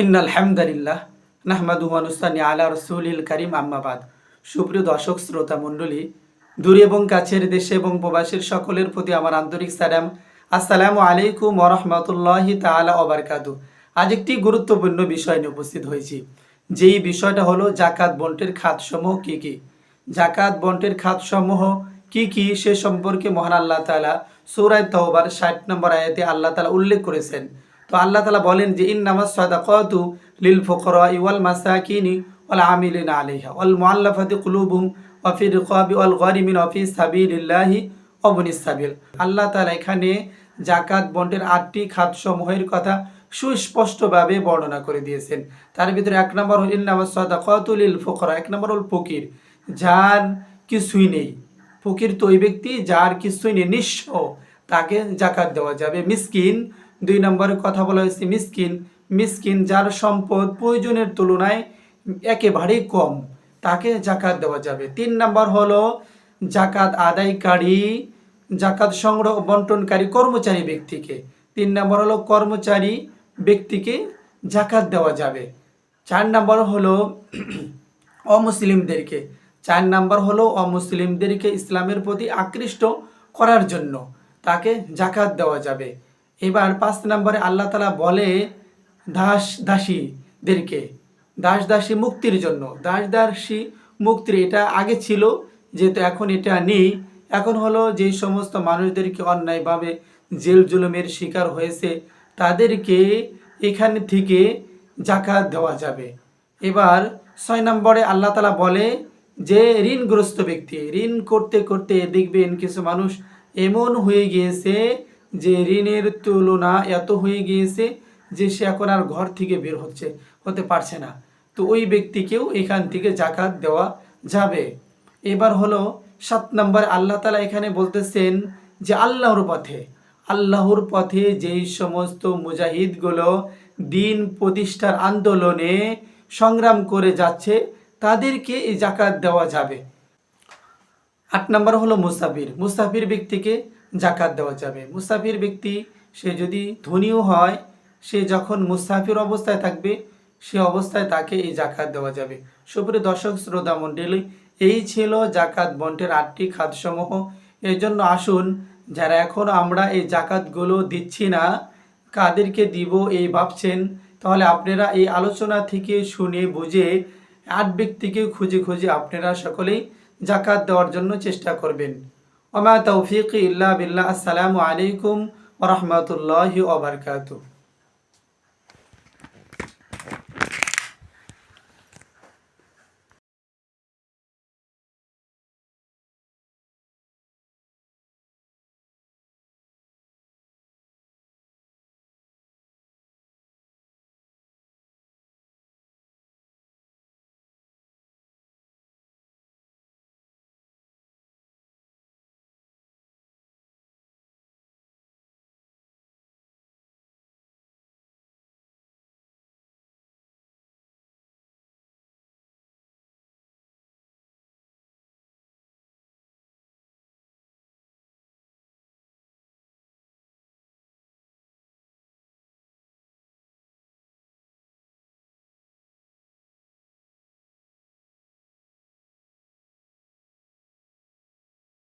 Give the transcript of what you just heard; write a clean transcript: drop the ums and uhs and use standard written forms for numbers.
ইন্নাল হামদালিল্লাহ নাহমাদুহু ওয়া নুসাল্লি আলা রাসূলিল কারীম আম্মা বাদ। সুপ্রিয় দর্শক শ্রোতা মণ্ডলী, দূরে এবং কাছের দেশে এবং প্রবাসীর সকলের প্রতি আমার আন্তরিক সালাম। আসসালামু আলাইকুম ওয়া রাহমাতুল্লাহি তাআলা ওয়া বারাকাতুহু। আজ একটি গুরুত্বপূর্ণ বিষয় নিয়ে উপস্থিত হয়েছি, যেই বিষয়টা হলো জাকাত বন্টের খাতসমূহ কি কি। জাকাত বন্টের খাতসমূহ কি কি সে সম্পর্কে মহান আল্লাহ তাআলা সূরা তাওবার 60 নম্বর আয়াতে আল্লাহ তাআলা উল্লেখ করেছেন। তো আল্লাহ তাআলা বলেন যে ইন্নামাস সাদাকাতু লিল ফুকারাই ওয়াল মাসাকিনি ওয়াল আমিলিনা আলাইহা ওয়াল মুআল্লাফাতি কুলুবুহুম ওয়া ফি রিকাবি ওয়াল গারিমিন ওয়া ফি সাবিলিল্লাহি ওয়া বুনিস সাবিল। আল্লাহ তাআলা এখানে জাকাত বন্টের 8টি খাতসমূহের কথা সুস্পষ্টভাবে বর্ণনা করে দিয়েছেন। তার ভিতরে 1 নম্বর হল ইন্নামাস সাদাকাতু লিল ফুকারা। 1 নম্বর হল ফকির, যার কিছুই নেই। ফকির তো ওই ব্যক্তি যার কিছুই নেই, নিঃস্ব, তাকে জাকাত দেওয়া যাবে। মিসকিন, 2 নম্বরে কথা বলা হয়েছে মিসকিন। মিসকিন যার সম্পদ প্রয়োজনের তুলনায় একেবারেই কম, তাকে জাকাত দেওয়া যাবে। 3 নম্বর হলো জাকাত আদায়কারী, জাকাত সংগ্রহ বন্টনকারী কর্মচারী ব্যক্তিকে। 3 নম্বর হলো কর্মচারী ব্যক্তিকে জাকাত দেওয়া যাবে। 4 নম্বর হলো অমুসলিমদেরকে। 4 নম্বর হলো অমুসলিমদেরকে ইসলামের প্রতি আকৃষ্ট করার জন্য তাকে জাকাত দেওয়া যাবে। এবার 5 নম্বরে আল্লাহ তাআলা বলে দাস দাসীদেরকে, দাস দাসী মুক্তির জন্য। দাস দাসী মুক্তির এটা আগে ছিল, যেহেতু এখন এটা নেই। এখন হলো যেই সমস্ত মানুষদেরকে অন্যায়ভাবে জেল জুলুমের শিকার হয়েছে, তাদেরকে এখান থেকে জাকাত দেওয়া যাবে। এবার 6 নম্বরে আল্লাহ তাআলা বলে যে ঋণগ্রস্ত ব্যক্তি, ঋণ করতে করতে দেখবেন কিছু মানুষ এমন হয়ে গিয়েছে যে ঋণের তুলনা এত হয়ে গিয়েছে যে সে এখন আর ঘর থেকে বের হতে পারছে না। তো ওই ব্যক্তিকেও এখান থেকে জাকাত দেওয়া যাবে। এবার হলো 7 নম্বর আল্লাহ তাআলা এখানে বলতেছেন যে আল্লাহর পথে যেই সমস্ত মুজাহিদগুলো দিন প্রতিষ্ঠার আন্দোলনে সংগ্রাম করে যাচ্ছে, তাদেরকে এই জাকাত দেওয়া যাবে। 8 নম্বর হলো মুসাফির ব্যক্তিকে জাকাত দেওয়া যাবে। মুসাফির ব্যক্তি সে যদি ধনীও হয়, সে যখন মুসাফির অবস্থায় থাকবে, সে অবস্থায় তাকে এই জাকাত দেওয়া যাবে। সুপ্রিয় দর্শক শ্রোতা মণ্ডলী, এই ছিল জাকাত বন্টের 8টি খাতসমূহ। এর জন্য আসুন, যারা এখন আমরা এই জাকাতগুলো দিচ্ছি না, কাদেরকে দিব এই ভাবছেন, তাহলে আপনারা এই আলোচনা থেকে শুনে বুঝে 8 ব্যক্তিকে খুঁজে খুঁজে আপনারা সকলেই জাকাত দেওয়ার জন্য চেষ্টা করবেন। ওমা তৌফিক ইল্লা বিল্লাহ। আসসালামু আলাইকুম ওয়া রাহমাতুল্লাহি ওয়া বারাকাতুহু।